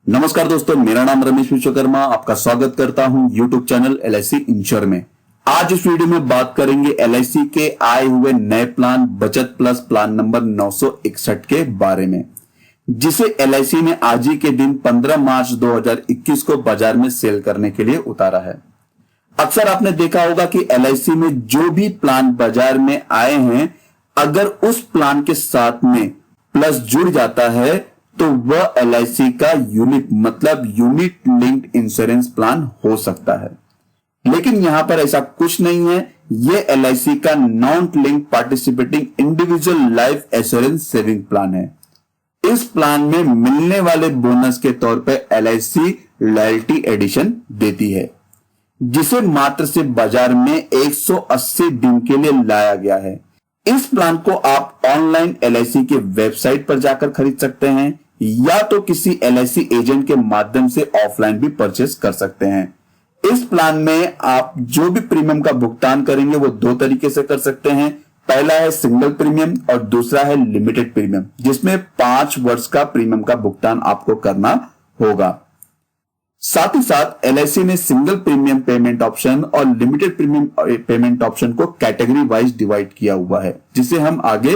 नमस्कार दोस्तों, मेरा नाम रमेश विश्वकर्मा। आपका स्वागत करता हूं यूट्यूब चैनल LIC इंश्योर में। आज इस वीडियो में बात करेंगे LIC के आए हुए नए प्लान बचत प्लस प्लान नंबर 961 के बारे में, जिसे LIC ने आज ही के दिन 15 मार्च 2021 को बाजार में सेल करने के लिए उतारा है। अक्सर आपने देखा होगा कि LIC में जो भी प्लान बाजार में आए हैं, अगर उस प्लान के साथ में प्लस जुड़ जाता है तो वह LIC का यूनिट मतलब यूनिट लिंक्ड इंश्योरेंस प्लान हो सकता है। लेकिन यहां पर ऐसा कुछ नहीं है। यह LIC का non link participating individual life assurance saving plan है। इस प्लान में मिलने वाले बोनस के तौर पर LIC लॉयल्टी एडिशन देती है, जिसे मात्र से बाजार में 180 दिन के लिए लाया गया है। इस प्लान को आप ऑनलाइन LIC के वेबसाइट पर जाकर खरीद सकते हैं या तो किसी LIC एजेंट के माध्यम से ऑफलाइन भी परचेस कर सकते हैं। इस प्लान में आप जो भी प्रीमियम का भुगतान करेंगे वो दो तरीके से कर सकते हैं। पहला है सिंगल प्रीमियम और दूसरा है लिमिटेड प्रीमियम, जिसमें 5 वर्ष का प्रीमियम का भुगतान आपको करना होगा। साथ ही साथ LIC ने सिंगल प्रीमियम पेमेंट ऑप्शन और लिमिटेड प्रीमियम पेमेंट ऑप्शन को कैटेगरी वाइज डिवाइड किया हुआ है, जिसे हम आगे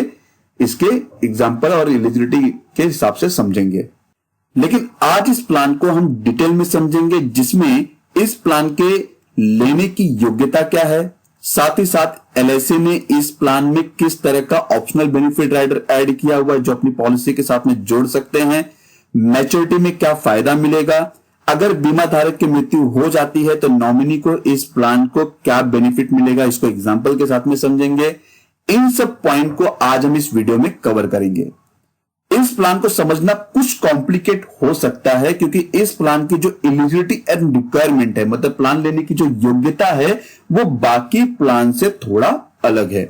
इसके एग्जाम्पल और एलिजिबिलिटी के हिसाब से समझेंगे। लेकिन आज इस प्लान को हम डिटेल में समझेंगे, जिसमें इस प्लान के लेने की योग्यता क्या है, साथ ही साथ LIC ने इस प्लान में किस तरह का ऑप्शनल बेनिफिट राइडर ऐड किया हुआ है जो अपनी पॉलिसी के साथ में जोड़ सकते हैं, मैच्योरिटी में क्या फायदा मिलेगा, अगर बीमा धारक की मृत्यु हो जाती है तो नॉमिनी को इस प्लान को क्या बेनिफिट मिलेगा, इसको एग्जांपल के साथ में समझेंगे। इन सब पॉइंट को आज हम इस वीडियो में कवर करेंगे। इस प्लान को समझना कुछ कॉम्प्लिकेट हो सकता है, क्योंकि इस प्लान की जो एलिजिबिलिटी एंड रिक्वायरमेंट है, मतलब प्लान लेने की जो योग्यता है, वो बाकी प्लान से थोड़ा अलग है।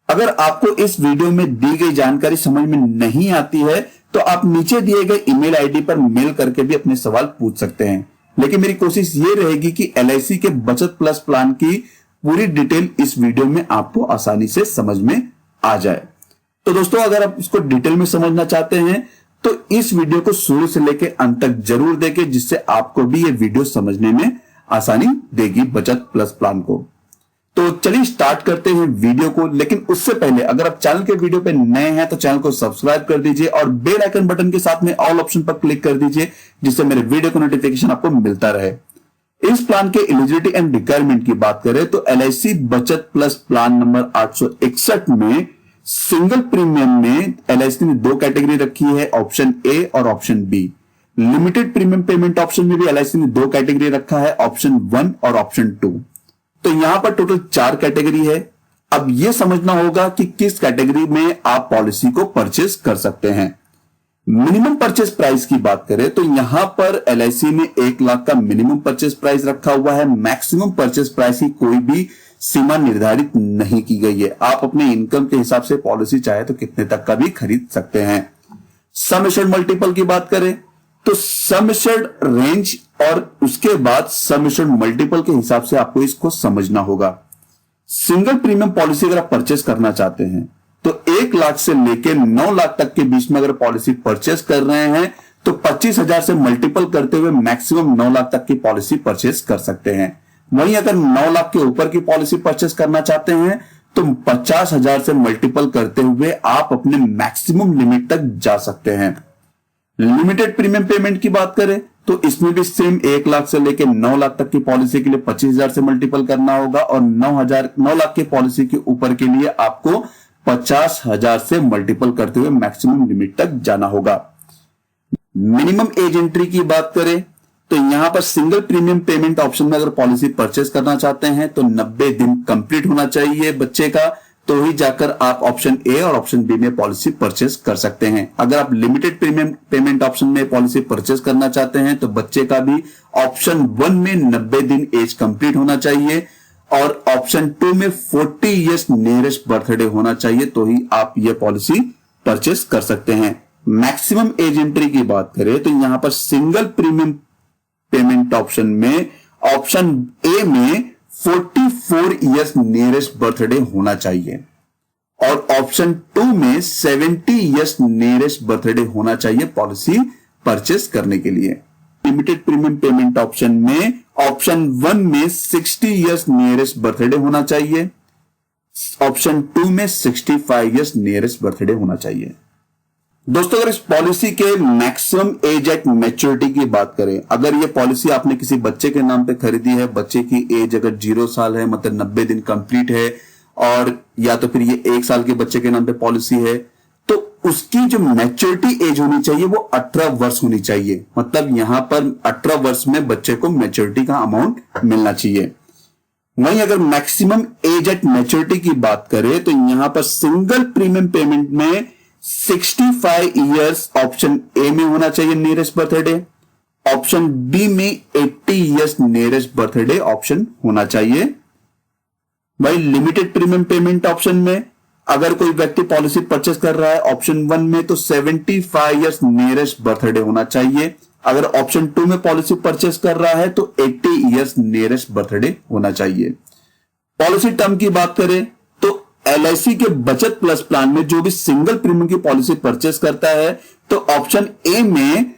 अगर आपको इस वीडियो में दी गई जानकारी समझ में नहीं आती है तो आप नीचे दिए गए ईमेल आईडी पर मेल करके भी अपने सवाल पूछ सकते हैं। लेकिन मेरी कोशिश ये रहेगी कि LIC के बचत प्लस प्लान की पूरी डिटेल इस वीडियो में आपको आसानी से समझ में आ जाए। तो दोस्तों, अगर आप इसको डिटेल में समझना चाहते हैं तो इस वीडियो को शुरू से लेकर अंत तक जरूर देखें, जिससे आपको भी ये वीडियो समझने में आसानी देगी बचत प्लस प्लान को। तो चलिए स्टार्ट करते हैं वीडियो को। लेकिन उससे पहले अगर आप चैनल के वीडियो पे नए हैं तो चैनल को सब्सक्राइब कर दीजिए और बेल आइकन बटन के साथ में ऑल ऑप्शन पर क्लिक कर दीजिए, जिससे मेरे वीडियो का नोटिफिकेशन आपको मिलता रहे। इस प्लान के एलिजिबिलिटी एंड रिक्वायरमेंट की बात करें तो LIC बचत प्लस प्लान नंबर 861 में सिंगल प्रीमियम में LIC ने 2 कैटेगरी रखी है, ऑप्शन A और option B। Limited premium payment option में भी LIC ने 2 कैटेगरी रखा है, ऑप्शन 1 और ऑप्शन 2। तो यहां पर टोटल 4 कैटेगरी है। अब यह समझना होगा कि किस कैटेगरी में आप पॉलिसी को परचेस कर सकते हैं। मिनिमम परचेस प्राइस की बात करें तो यहां पर LIC ने 1 लाख का मिनिमम परचेस प्राइस रखा हुआ है। मैक्सिमम परचेस प्राइस की कोई भी सीमा निर्धारित नहीं की गई है। आप अपने इनकम के हिसाब से पॉलिसी चाहे तो कितने तक का भी खरीद सकते हैं। सम एश्योर्ड मल्टीपल की बात करें तो सम एश्योर्ड रेंज और उसके बाद सम एश्योर्ड मल्टीपल के हिसाब से आपको इसको समझना होगा। सिंगल प्रीमियम पॉलिसी अगर आप परचेस करना चाहते हैं तो 1 लाख से लेकर 9 लाख तक के बीच में अगर पॉलिसी परचेस कर रहे हैं तो 25,000 से मल्टीपल करते हुए मैक्सिमम 9 लाख तक की पॉलिसी परचेस कर सकते हैं। वहीं अगर 9 लाख के ऊपर की पॉलिसी परचेस करना चाहते हैं तो 50,000 से मल्टीपल करते हुए आप अपने मैक्सिमम लिमिट तक जा सकते हैं। लिमिटेड प्रीमियम पेमेंट की बात करें तो इसमें भी सेम 1 लाख से लेकर 9 लाख तक की पॉलिसी के लिए 25,000 से मल्टीपल करना होगा और 9 लाख की पॉलिसी के ऊपर के लिए आपको 50,000 से मल्टीपल करते हुए मैक्सिमम लिमिट तक जाना होगा। मिनिमम एज एंट्री की बात करें तो यहां पर सिंगल प्रीमियम पेमेंट ऑप्शन में अगर पॉलिसी परचेस करना चाहते हैं तो 90 दिन कंप्लीट होना चाहिए बच्चे का, तो ही जाकर आप ऑप्शन A और ऑप्शन B में पॉलिसी परचेस कर सकते हैं। अगर आप लिमिटेड प्रीमियम पेमेंट ऑप्शन में पॉलिसी परचेस करना चाहते हैं तो बच्चे का भी ऑप्शन 1 में 90 दिन एज कंप्लीट होना चाहिए और ऑप्शन 2 में 40 इयर्स नियरेस्ट बर्थडे होना चाहिए, तो ही आप यह पॉलिसी परचेस कर सकते हैं। मैक्सिमम एज एंट्री की बात करें तो यहां पर सिंगल प्रीमियम पेमेंट ऑप्शन में ऑप्शन A में 44 इयर्स नियरेस्ट बर्थडे होना चाहिए और ऑप्शन 2 में 70 इयर्स नियरेस्ट बर्थडे होना चाहिए पॉलिसी परचेस करने के लिए। लिमिटेड प्रीमियम पेमेंट ऑप्शन में ऑप्शन 1 में 60 इयर्स नियरेस्ट बर्थडे होना चाहिए, ऑप्शन 2 में 65 इयर्स नियरेस्ट बर्थडे होना चाहिए। दोस्तों अगर इस पॉलिसी के मैक्सिमम एज एट मैच्योरिटी की बात करें, अगर ये पॉलिसी आपने किसी बच्चे के नाम पे खरीदी है, बच्चे की एज अगर 0 साल है मतलब 90 दिन कंप्लीट है, और या तो फिर ये 1 साल के बच्चे के नाम पे पॉलिसी है, तो उसकी जो मैच्योरिटी एज होनी चाहिए वो 18 वर्ष होनी चाहिए। मतलब यहां पर 18 वर्ष में बच्चे को मैच्योरिटी का अमाउंट मिलना चाहिए। वहीं अगर मैक्सिमम एज एट मैच्योरिटी की बात करें तो यहां पर सिंगल प्रीमियम पेमेंट में 65 इयर्स ऑप्शन ए में होना चाहिए नियरेस्ट बर्थडे, ऑप्शन बी में 80 इयर्स नियरेस्ट बर्थडे ऑप्शन होना चाहिए। भाई लिमिटेड प्रीमियम पेमेंट ऑप्शन में अगर कोई व्यक्ति पॉलिसी परचेस कर रहा है ऑप्शन 1 में तो 75 इयर्स नियरेस्ट बर्थडे होना चाहिए, अगर ऑप्शन 2 में पॉलिसी परचेस कर रहा है तो 80 इयर्स नियरेस्ट बर्थडे होना चाहिए। पॉलिसी टर्म की बात करें तो एलआईसी के बचत प्लस प्लान में जो भी सिंगल प्रीमियम की पॉलिसी परचेस करता है तो ऑप्शन ए में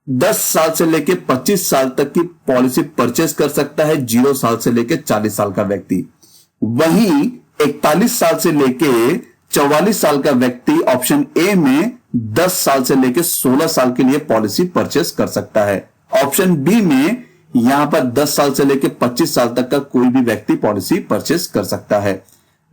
10 साल से लेकर 25 साल तक की पॉलिसी परचेस कर सकता है 0 साल से लेकर 40 साल का व्यक्ति। वहीं 41 साल से लेकर 44 साल का व्यक्ति ऑप्शन ए में 10 साल से लेकर 16 साल के लिए पॉलिसी परचेस कर सकता है। ऑप्शन बी में यहां पर 10 साल से लेकर 25 साल तक का कोई भी व्यक्ति पॉलिसी परचेस कर सकता है।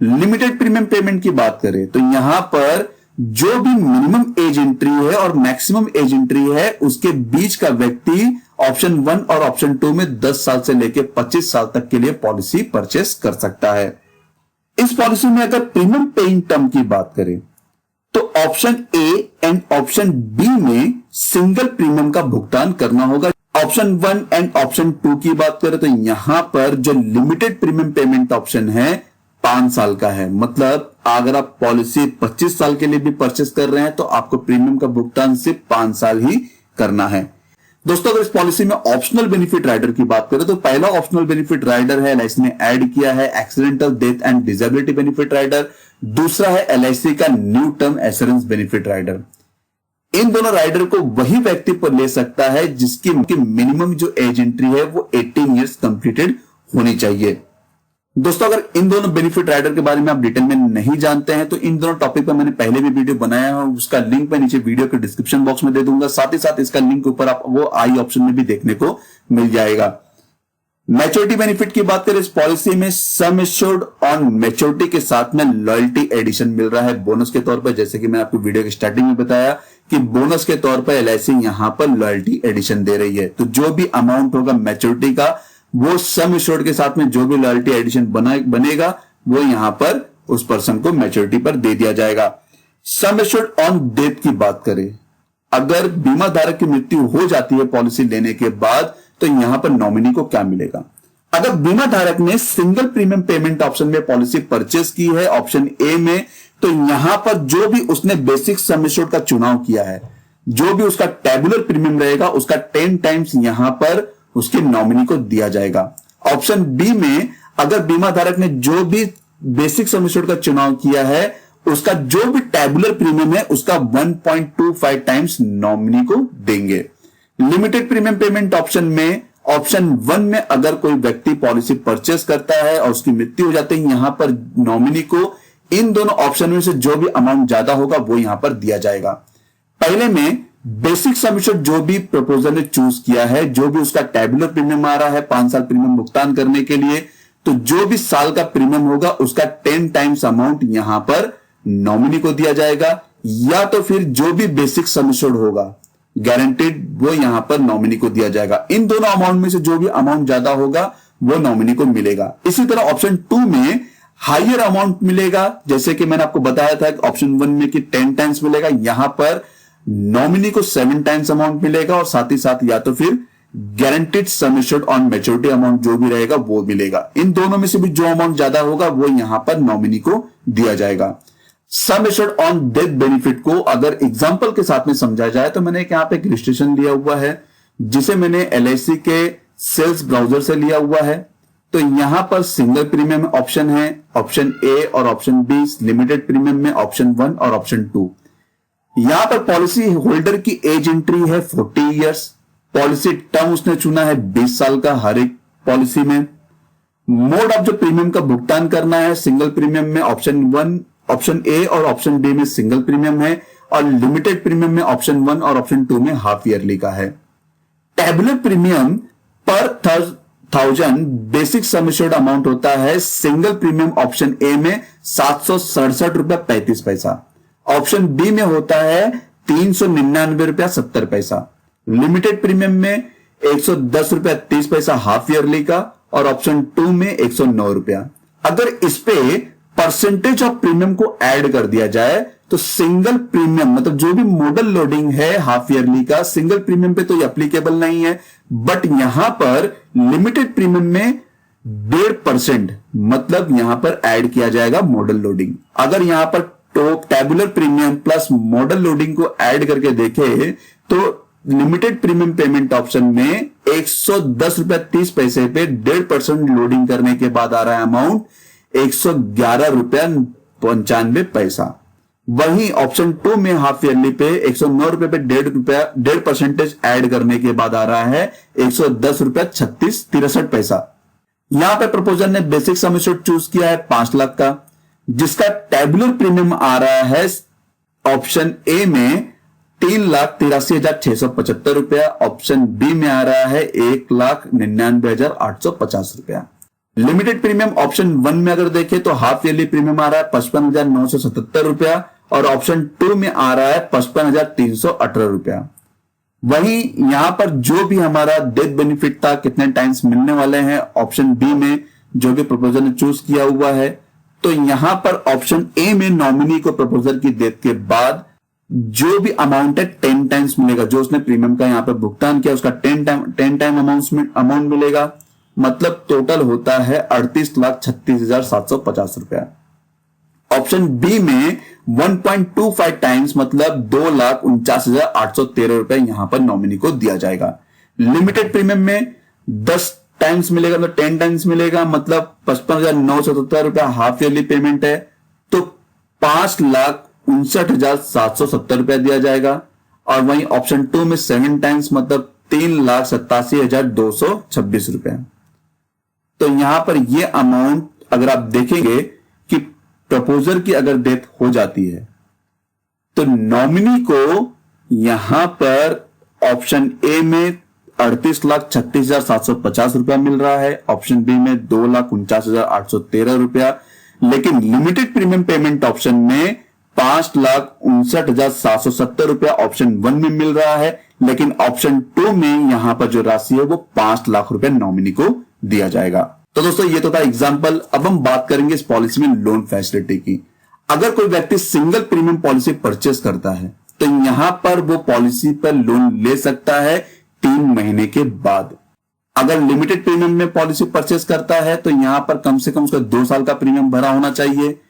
लिमिटेड प्रीमियम पेमेंट की बात करें तो यहां पर जो भी मिनिमम एज एंट्री है और मैक्सिमम एज एंट्री है उसके बीच का व्यक्ति ऑप्शन 1 और ऑप्शन 2 में 10 साल से लेकर 25 साल तक के लिए पॉलिसी परचेस कर सकता है। इस पॉलिसी में अगर प्रीमियम पेइंग टर्म की बात करें तो option A and option B में सिंगल प्रीमियम का भुगतान करना होगा। ऑप्शन 1 एंड ऑप्शन 2 की बात करें तो यहां पर जो लिमिटेड प्रीमियम पेमेंट ऑप्शन है 5 साल का है, मतलब अगर आप पॉलिसी 25 साल के लिए भी परचेस कर रहे हैं तो आपको प्रीमियम का भुगतान सिर्फ 5 साल ही करना है। दोस्तों अगर इस पॉलिसी में ऑप्शनल बेनिफिट राइडर की बात करें तो पहला ऑप्शनल बेनिफिट राइडर है एलआईसी ने ऐड किया है accidental death and disability benefit rider, दूसरा है एलआईसी का new term assurance benefit rider. इन दोनों राइडर को वही व्यक्ति पर ले सकता है जिसकी मिनिमम जो एज एंट्री है वो 18 इयर्स कंप्लीटेड होनी चाहिए। दोस्तों अगर इन दोनों बेनिफिट राइडर के बारे में आप डिटेल में नहीं जानते हैं तो इन दोनों टॉपिक पर मैंने पहले भी वीडियो बनाया है, उसका लिंक मैं नीचे वीडियो के डिस्क्रिप्शन बॉक्स में दे दूंगा, साथ ही साथ इसका लिंक ऊपर आप वो आई ऑप्शन में भी देखने को मिल जाएगा। मैच्योरिटी बेनिफिट की बात करें इस पॉलिसी में सम एश्योर्ड ऑन मैच्योरिटी के साथ में लॉयल्टी एडिशन मिल रहा है बोनस के तौर पर, जैसे कि मैंने आपको वीडियो के स्टार्टिंग में बताया कि बोनस के तौर पर एलआईसी यहां पर लॉयल्टी एडिशन दे रही है। तो जो भी अमाउंट होगा मैच्योरिटी का वो सम एश्योर्ड के साथ में जो भी लॉयल्टी एडिशन बनेगा वो यहां पर उस पर्सन को मैच्योरिटी पर दे दिया जाएगा। सम एश्योर्ड ऑन डेथ की बात करें, अगर बीमा धारक की मृत्यु हो जाती है पॉलिसी लेने के बाद तो यहां पर नॉमिनी को क्या मिलेगा। अगर बीमा धारक ने सिंगल प्रीमियम पेमेंट ऑप्शन में पॉलिसी परचेस की है ऑप्शन ए में तो यहां पर जो भी उसने बेसिक सम एश्योर्ड का चुनाव किया है, जो भी उसका टेबुलर प्रीमियम रहेगा उसका 10 टाइम्स यहां पर उसके नॉमिनी को दिया जाएगा। ऑप्शन बी में अगर बीमा धारक ने जो भी बेसिक सम एश्योर्ड का चुनाव किया है उसका जो भी टेबुलर प्रीमियम है उसका 1.25 टाइम्स नॉमिनी को देंगे। लिमिटेड प्रीमियम पेमेंट ऑप्शन में ऑप्शन 1 में अगर कोई व्यक्ति पॉलिसी परचेस करता है और उसकी मृत्यु हो जाती है यहां पर नॉमिनी को इन दोनों ऑप्शन में से जो भी अमाउंट ज्यादा होगा वो यहां पर दिया जाएगा। पहले में बेसिक सम एश्योर्ड जो भी प्रपोजल ने चूज किया है, जो भी उसका टेबुलर प्रीमियम आ रहा है 5 साल प्रीमियम भुगतान करने के लिए, तो जो भी साल का प्रीमियम होगा उसका 10 टाइम्स अमाउंट यहां पर नॉमिनी को दिया जाएगा, या तो फिर जो भी बेसिक सम एश्योर्ड होगा गारंटेड वो यहां पर नॉमिनी को दिया जाएगा। इन दोनों अमाउंट में से जो भी अमाउंट ज्यादा होगा वो नॉमिनी को मिलेगा। इसी तरह ऑप्शन 2 में हायर अमाउंट मिलेगा, जैसे कि मैंने आपको बताया था ऑप्शन 1 में कि 10 टाइम्स मिलेगा, यहां पर नॉमिनी को 7 टाइम्स अमाउंट मिलेगा और साथ ही साथ या तो फिर guaranteed sum assured on maturity amount जो भी रहेगा वो मिलेगा। इन दोनों में से भी जो अमाउंट ज्यादा होगा वो यहां पर नॉमिनी को दिया जाएगा। Sum assured on death benefit को अगर एग्जांपल के साथ में समझाया जाए तो मैंने यहां पे एक रजिस्ट्रेशन लिया हुआ है जिसे मैंने एलआईसी के सेल्स ब्राउजर से लिया हुआ है। तो यहां पर सिंगल प्रीमियम ऑप्शन है ऑप्शन ए और ऑप्शन बी, लिमिटेड प्रीमियम में ऑप्शन 1 और ऑप्शन 2। यहां पर पॉलिसी होल्डर की एज एंट्री है 40 इयर्स, पॉलिसी टर्म उसने चुना है 20 साल का हर एक पॉलिसी में। मोड ऑफ जो प्रीमियम का भुगतान करना है सिंगल प्रीमियम में ऑप्शन ए और ऑप्शन बी में सिंगल प्रीमियम है, और लिमिटेड प्रीमियम में ऑप्शन 1 और ऑप्शन 2 में हाफ ईयरली का है। टेबुलर प्रीमियम पर 1000 बेसिक सम एश्योर्ड अमाउंट होता है सिंगल प्रीमियम ऑप्शन ए में 767 रुपया 35 पैसा, ऑप्शन बी में होता है 399 रुपया 70 पैसा, लिमिटेड प्रीमियम में 110 रुपया 30 पैसा हाफ ईयरली का, और ऑप्शन 2 में 109 रुपया। अगर इस पे परसेंटेज ऑफ प्रीमियम को ऐड कर दिया जाए तो सिंगल प्रीमियम मतलब जो भी मॉडल लोडिंग है हाफ ईयरली का, सिंगल प्रीमियम पे तो ये एप्लीकेबल नहीं है, बट यहां पर लिमिटेड प्रीमियम में 1.5% मतलब यहां पर ऐड किया जाएगा मॉडल लोडिंग। अगर यहां पर tabular premium plus model loading को ऐड करके देखे तो लिमिटेड प्रीमियम पेमेंट ऑप्शन में 110 रुपया 30 पैसे पे 1.5% लोडिंग करने के बाद आ रहा है अमाउंट 111 रुपया 95 पैसा। वहीं ऑप्शन 2 में हाफ ईयरली पे 109 रुपए पे 1.5% ऐड करने के बाद आ रहा है 110 रुपया 63 पैसा। यहां पे प्रपोजल ने बेसिक सम एश्योर्ड चूज किया है 5 लाख का, जिसका टेबुलर प्रीमियम आ रहा है ऑप्शन ए में 3,83,675 रुपया, ऑप्शन बी में आ रहा है 1,99,850 रुपया। लिमिटेड प्रीमियम ऑप्शन 1 में अगर देखें तो हाफ ईयरली प्रीमियम आ रहा है 55,977 रुपया, और ऑप्शन 2 में आ रहा है 55,318 रुपया। वहीं यहां पर जो भी हमारा डेथ बेनिफिट था कितने टाइम्स मिलने वाले हैं ऑप्शन बी में जो कि प्रपोजल ने चूज किया हुआ है, तो यहां पर ऑप्शन ए में नॉमिनी को प्रपोजल की डेथ के बाद जो भी अमाउंट है 10 टाइम्स मिलेगा, जो उसने प्रीमियम का यहां पर भुगतान किया उसका 10 टाइम अमाउंट मिलेगा, मतलब टोटल होता है 38,36,750 रुपया। ऑप्शन बी में 1.25 टाइम्स मतलब 2,49,813 रुपए यहां पर नॉमिनी को दिया जाएगा। लिमिटेड प्रीमियम में 10 टाइम्स मिलेगा, मतलब 10 टाइम्स मिलेगा, मतलब 55,977 रुपया हाफ ईयरली पेमेंट है, तो 5,59,770 रुपया दिया जाएगा। और वहीं ऑप्शन 2 में 7 टाइम्स मतलब 3,87,226 रुपया। तो यहां पर यह अमाउंट अगर आप देखेंगे कि प्रपोजर की अगर डेथ हो जाती है तो नॉमिनी को यहां पर ऑप्शन ए में 38,36,750 रुपया मिल रहा है, ऑप्शन बी में 2,49,813 रुपया, लेकिन लिमिटेड प्रीमियम पेमेंट ऑप्शन में 5,59,770 रुपया ऑप्शन 1 में मिल रहा है, लेकिन ऑप्शन 2 में यहां पर जो राशि है वो 5 लाख रुपया नॉमिनी को दिया जाएगा। तो दोस्तों ये तो था एग्जांपल। अब हम बात करेंगे इस पॉलिसी में लोन फैसिलिटी की। अगर कोई व्यक्ति सिंगल प्रीमियम पॉलिसी परचेस करता है तो यहां पर वो पॉलिसी पर लोन ले सकता है 3 महीने के बाद। अगर लिमिटेड प्रीमियम में पॉलिसी परचेस करता है तो यहां पर कम से कम उसका 2 साल का प्रीमियम भरा होना चाहिए,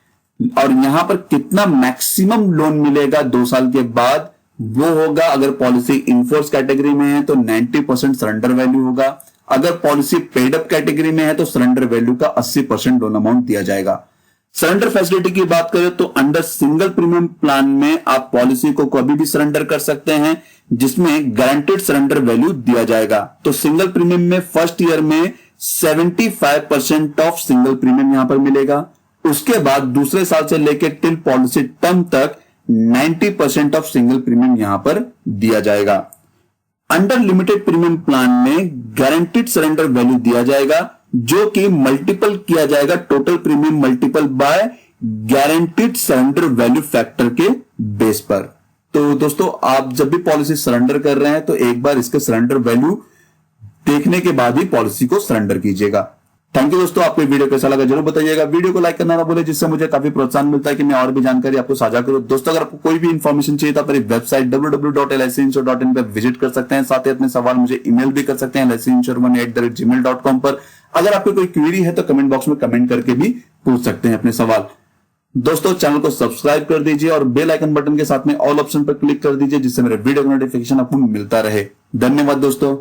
और यहां पर कितना मैक्सिमम लोन मिलेगा 2 साल के बाद वो होगा, अगर पॉलिसी इनफोर्स कैटेगरी में है तो 90% सरेंडर वैल्यू होगा, अगर पॉलिसी पेड अप कैटेगरी में है तो सरेंडर वैल्यू का 80% लोन अमाउंट दिया जाएगा। सरेंडर फैसिलिटी की बात करें तो अंडर सिंगल प्रीमियम प्लान में आप पॉलिसी को कभी भी सरेंडर कर सकते हैं, जिसमें गारंटेड सरेंडर वैल्यू दिया जाएगा। तो सिंगल प्रीमियम में फर्स्ट ईयर में 75% ऑफ सिंगल प्रीमियम यहां पर मिलेगा, उसके बाद दूसरे साल से लेकर टिल पॉलिसी टर्म तक 90% ऑफ सिंगल प्रीमियम यहां पर दिया जाएगा। अंडर लिमिटेड प्रीमियम प्लान में गारंटीड सरेंडर वैल्यू दिया जाएगा, जो कि मल्टीपल किया जाएगा total premium multiple bye guaranteed surrender value factor के बेस पर। तो दोस्तों आप जब भी पॉलिसी सरेंडर कर रहे हैं तो एक बार इसके सरेंडर वैल्यू देखने के बाद ही पॉलिसी को सरेंडर कीजिएगा। थैंक यू दोस्तों, आपको वीडियो कैसा लगा जरूर बताइएगा। वीडियो को लाइक करना ना भूलें, जिससे मुझे काफी प्रोत्साहन मिलता है कि मैं और भी जानकारी आपको साझा करूं। दोस्तों अगर आपको कोई भी इंफॉर्मेशन चाहिए तो मेरी वेबसाइट www.licinsurance.in पर विजिट कर सकते हैं। साथ ही अपने सवाल मुझे ईमेल भी कर सकते हैं licinsurance1@gmail.com पर। अगर आपको कोई क्वेरी है तो कमेंट बॉक्स में कमेंट करके भी पूछ सकते हैं अपने सवाल। दोस्तों चैनल को सब्सक्राइब कर दीजिए और बेल आइकन बटन के साथ में ऑल ऑप्शन पर क्लिक कर दीजिए, जिससे मेरे वीडियो का नोटिफिकेशन आपको मिलता रहे। धन्यवाद दोस्तों।